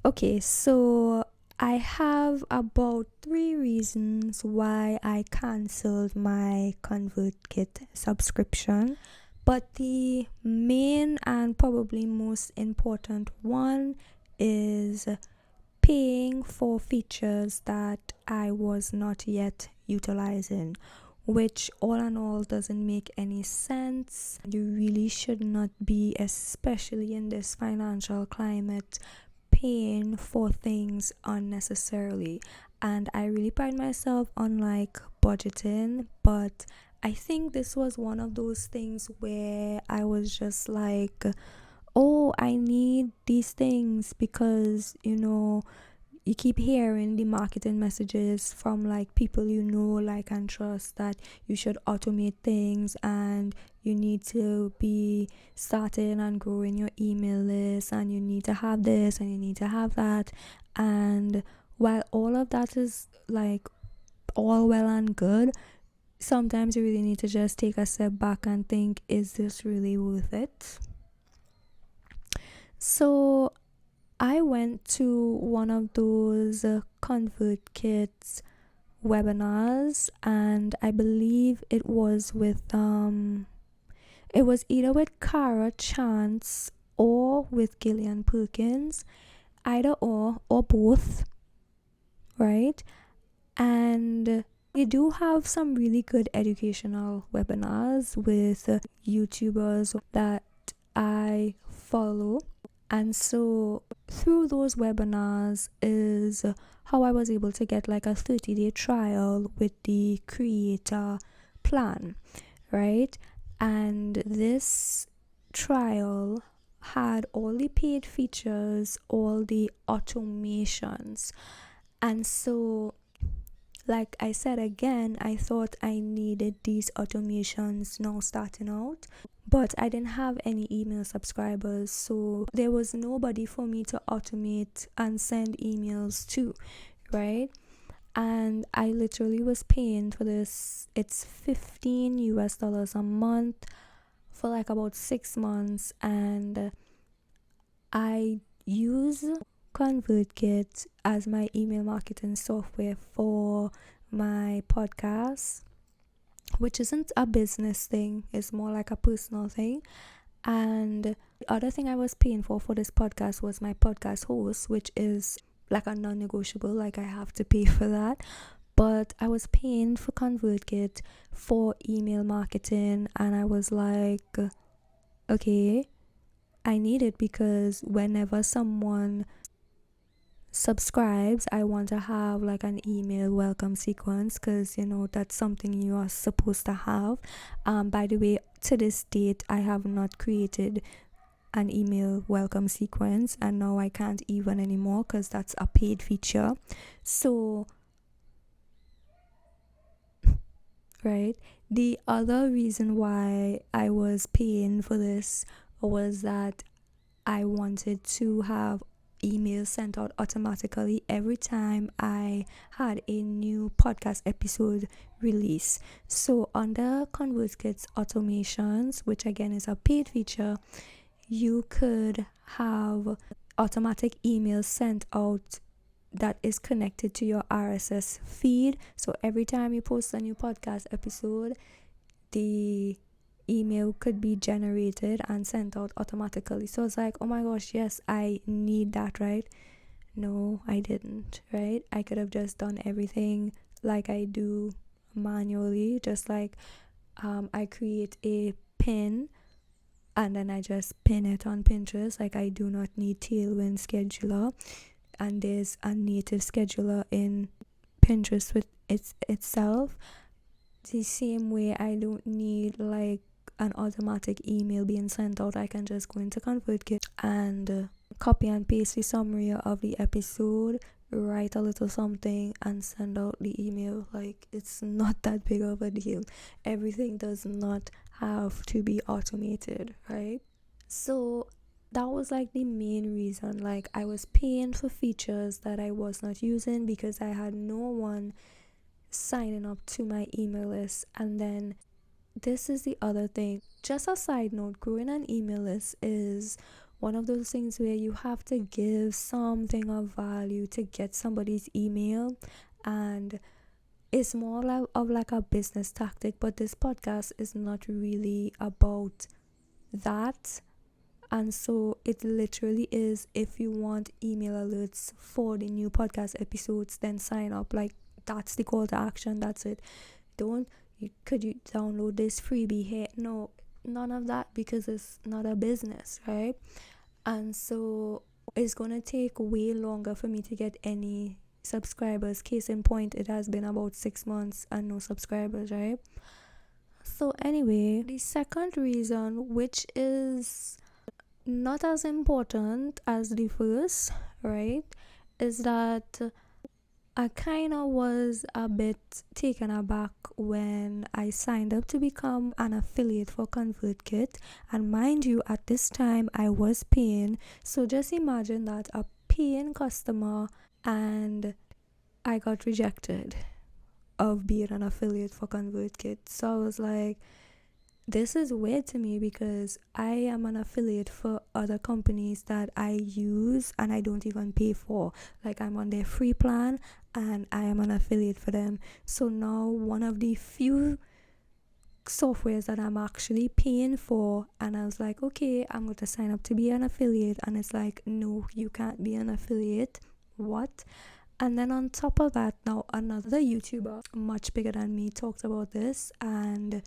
Okay, so I have about 3 reasons why I cancelled my ConvertKit subscription. But the main and probably most important one is paying for features that I was not yet utilizing, which all in all doesn't make any sense. You really should not be, especially in this financial climate, paying for things unnecessarily. And I really pride myself on like budgeting, but I think this was one of those things where I was just like, oh, I need these things because you keep hearing the marketing messages from like people like and trust that you should automate things and you need to be starting and growing your email list and you need to have this and you need to have that. And while all of that is like all well and good, sometimes you really need to just take a step back and think, is this really worth it? So I went to one of those ConvertKit webinars, and I believe it was either with Cara Chance or with Gillian Perkins, either or both, right? And we do have some really good educational webinars with YouTubers that I follow. And so through those webinars is how I was able to get like a 30-day trial with the creator plan, right? And this trial had all the paid features, all the automations. And so, like I said again, I thought I needed these automations now starting out, but I didn't have any email subscribers, so there was nobody for me to automate and send emails to, right? And I literally was paying for this. It's $15 a month for like about 6 months, and I use ConvertKit as my email marketing software for my podcast, which isn't a business thing, it's more like a personal thing. And the other thing I was paying for this podcast was my podcast host, which is like a non-negotiable, like I have to pay for that. But I was paying for ConvertKit for email marketing, and I was like, okay, I need it because whenever someone subscribes, I want to have like an email welcome sequence because that's something you are supposed to have. By the way, to this date I have not created an email welcome sequence, and now I can't even anymore because that's a paid feature. So right, the other reason why I was paying for this was that I wanted to have emails sent out automatically every time I had a new podcast episode release. So under ConvertKit's automations, which again is a paid feature, you could have automatic emails sent out that is connected to your RSS feed. So every time you post a new podcast episode, the email could be generated and sent out automatically. So it's like, oh my gosh, yes, I need that, right? No, I didn't, right? I could have just done everything like I do manually, just like I create a pin and then I just pin it on Pinterest. Like I do not need Tailwind Scheduler, and there's a native scheduler in Pinterest with itself. The same way I don't need like an automatic email being sent out. I can just go into ConvertKit and copy and paste the summary of the episode, write a little something and send out the email. Like it's not that big of a deal. Everything does not have to be automated, right? So that was like the main reason. Like I was paying for features that I was not using because I had no one signing up to my email list. And then this is the other thing, just a side note, growing an email list is one of those things where you have to give something of value to get somebody's email, and it's more of like a business tactic. But this podcast is not really about that. And so it literally is, if you want email alerts for the new podcast episodes, then sign up. Like, that's the call to action. That's it. Could you download this freebie here? No, none of that, because it's not a business, right? And so it's gonna take way longer for me to get any subscribers. Case in point, it has been about 6 months and no subscribers, right? So anyway, the second reason, which is not as important as the first, right, is that I kind of was a bit taken aback when I signed up to become an affiliate for ConvertKit. And mind you, at this time I was paying. So just imagine that, a paying customer, and I got rejected of being an affiliate for ConvertKit. So I was like, this is weird to me, because I am an affiliate for other companies that I use and I don't even pay for. Like, I'm on their free plan and I am an affiliate for them. So now one of the few softwares that I'm actually paying for, and I was like, okay, I'm going to sign up to be an affiliate, and it's like, no, you can't be an affiliate. What? And then on top of that, now another YouTuber much bigger than me talked about this, and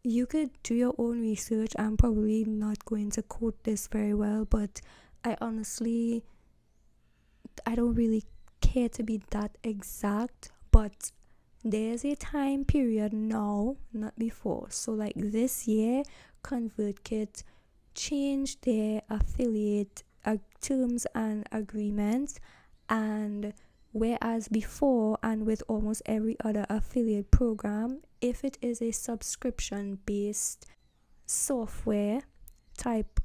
you could do your own research. I'm probably not going to quote this very well, but I don't really care to be that exact. But there's a time period now, not before. So like this year, ConvertKit changed their affiliate terms and agreements, and whereas before, and with almost every other affiliate program, if it is a subscription based software type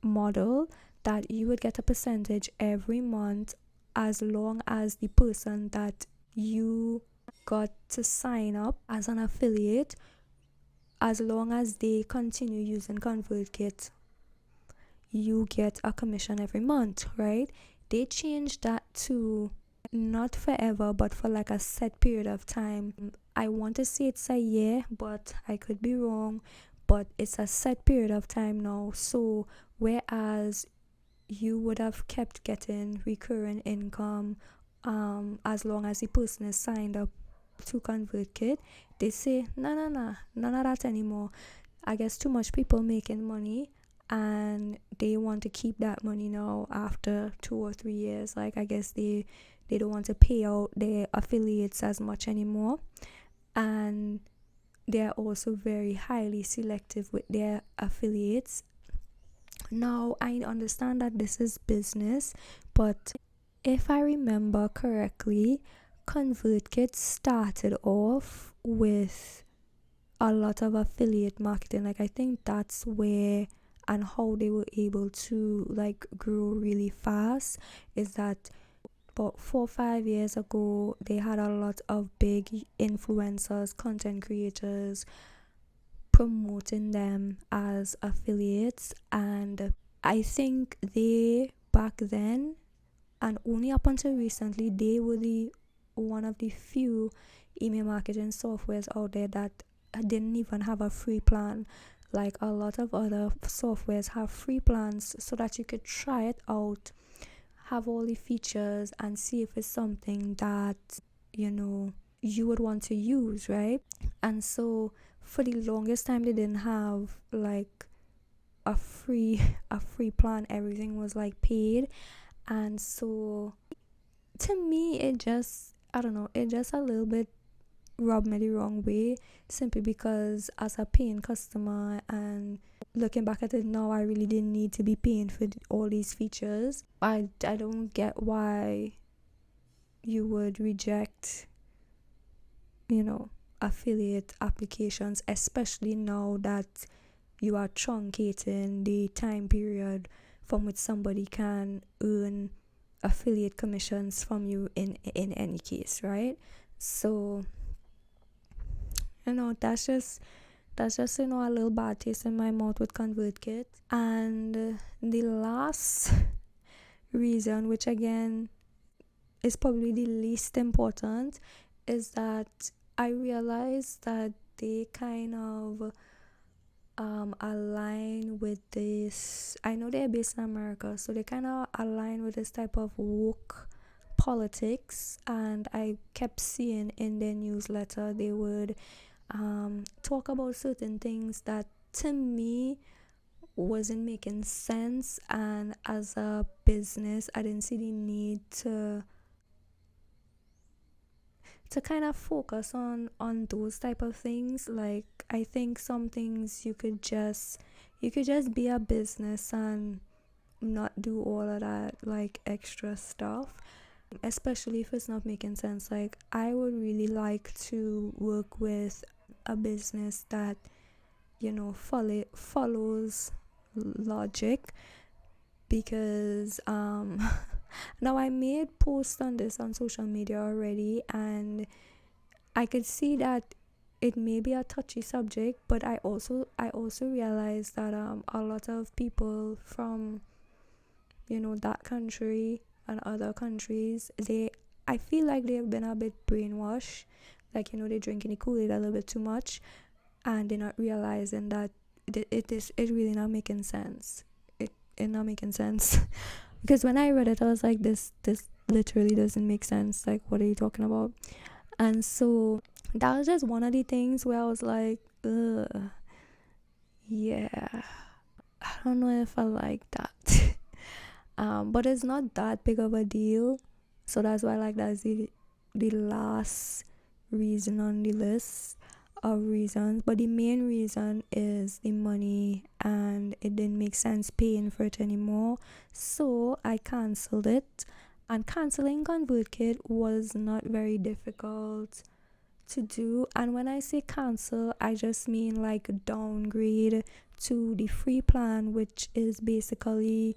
model, that you would get a percentage every month, as long as the person that you got to sign up as an affiliate, as long as they continue using ConvertKit, you get a commission every month, right? They changed that to not forever, but for like a set period of time. I want to say it's a year, but I could be wrong. But it's a set period of time now. So whereas you would have kept getting recurring income as long as the person is signed up to ConvertKit, they say no, none of that anymore. I guess too much people making money, and they want to keep that money now after 2 or 3 years. Like, I guess they don't want to pay out their affiliates as much anymore, and they're also very highly selective with their affiliates. Now, I understand that this is business, but if I remember correctly, ConvertKit started off with a lot of affiliate marketing. Like, I think that's where and how they were able to like grow really fast, is that about 4 or 5 years ago, they had a lot of big influencers, content creators, promoting them as affiliates. And I think they, back then and only up until recently, they were the one of the few email marketing softwares out there that didn't even have a free plan. Like, a lot of other softwares have free plans so that you could try it out, have all the features, and see if it's something that you would want to use, right? And so for the longest time, they didn't have like a free plan. Everything was like paid. And so to me, it just, I don't know, it just a little bit rubbed me the wrong way, simply because as a paying customer, and looking back at it now, I really didn't need to be paying for all these features. I don't get why you would reject affiliate applications, especially now that you are truncating the time period from which somebody can earn affiliate commissions from you in any case, right? So that's just that's just, you know, a little bad taste in my mouth with ConvertKit. And the last reason, which again is probably the least important, is that I realized that they kind of align with this. I know they're based in America, so they kind of align with this type of woke politics. And I kept seeing in their newsletter they would talk about certain things that to me wasn't making sense, and as a business I didn't see the need to kind of focus on those type of things. Like, I think some things you could just be a business and not do all of that like extra stuff, especially if it's not making sense. Like, I would really like to work with a business that, you know, follows logic, because now I made posts on this on social media already, and I could see that it may be a touchy subject, but I also realized that a lot of people from, you know, that country and other countries, I feel like they've been a bit brainwashed. Like, you know, they're drinking the Kool-Aid a little bit too much, and they're not realizing that it really not making sense. It not making sense. Because when I read it, I was like, this literally doesn't make sense. Like, what are you talking about? And so that was just one of the things where I was like, ugh, yeah, I don't know if I like that. But it's not that big of a deal. So that's why, like, that's the last reason on the list of reasons. But the main reason is the money, and it didn't make sense paying for it anymore. So I cancelled it. And cancelling ConvertKit was not very difficult to do. And when I say cancel, I just mean like downgrade to the free plan, which is basically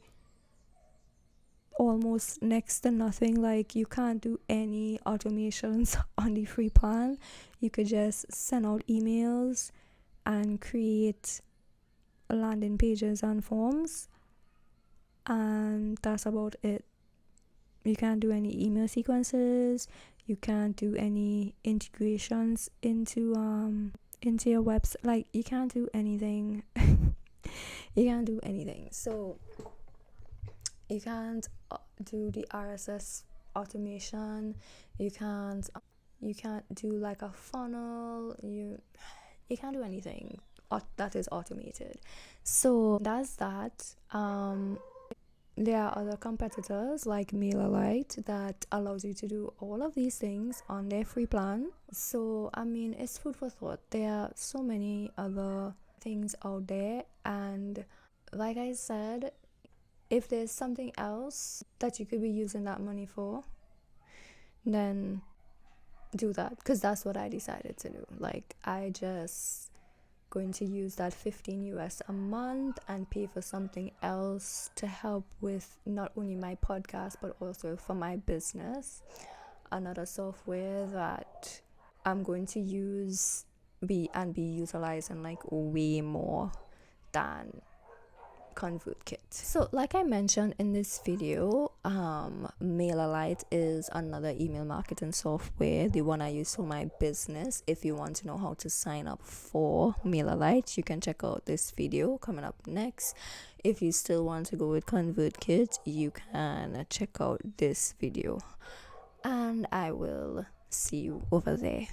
almost next to nothing. Like, you can't do any automations on the free plan. You could just send out emails and create landing pages and forms, and that's about it. You can't do any email sequences. You can't do any integrations into your website. Like, you can't do anything. You can't do anything. So you can't do the RSS automation. You can't do like a funnel. You can't do anything that is automated. So that's that. There are other competitors like MailerLite that allows you to do all of these things on their free plan. So I mean, it's food for thought. There are so many other things out there, and like I said, if there's something else that you could be using that money for, then do that, because that's what I decided to do. Like, I just going to use that $15 a month and pay for something else to help with not only my podcast but also for my business. Another software that I'm going to be utilizing like way more than ConvertKit. So like I mentioned in this video, MailerLite is another email marketing software, the one I use for my business. If you want to know how to sign up for MailerLite, you can check out this video coming up next. If you still want to go with ConvertKit, you can check out this video, and I will see you over there.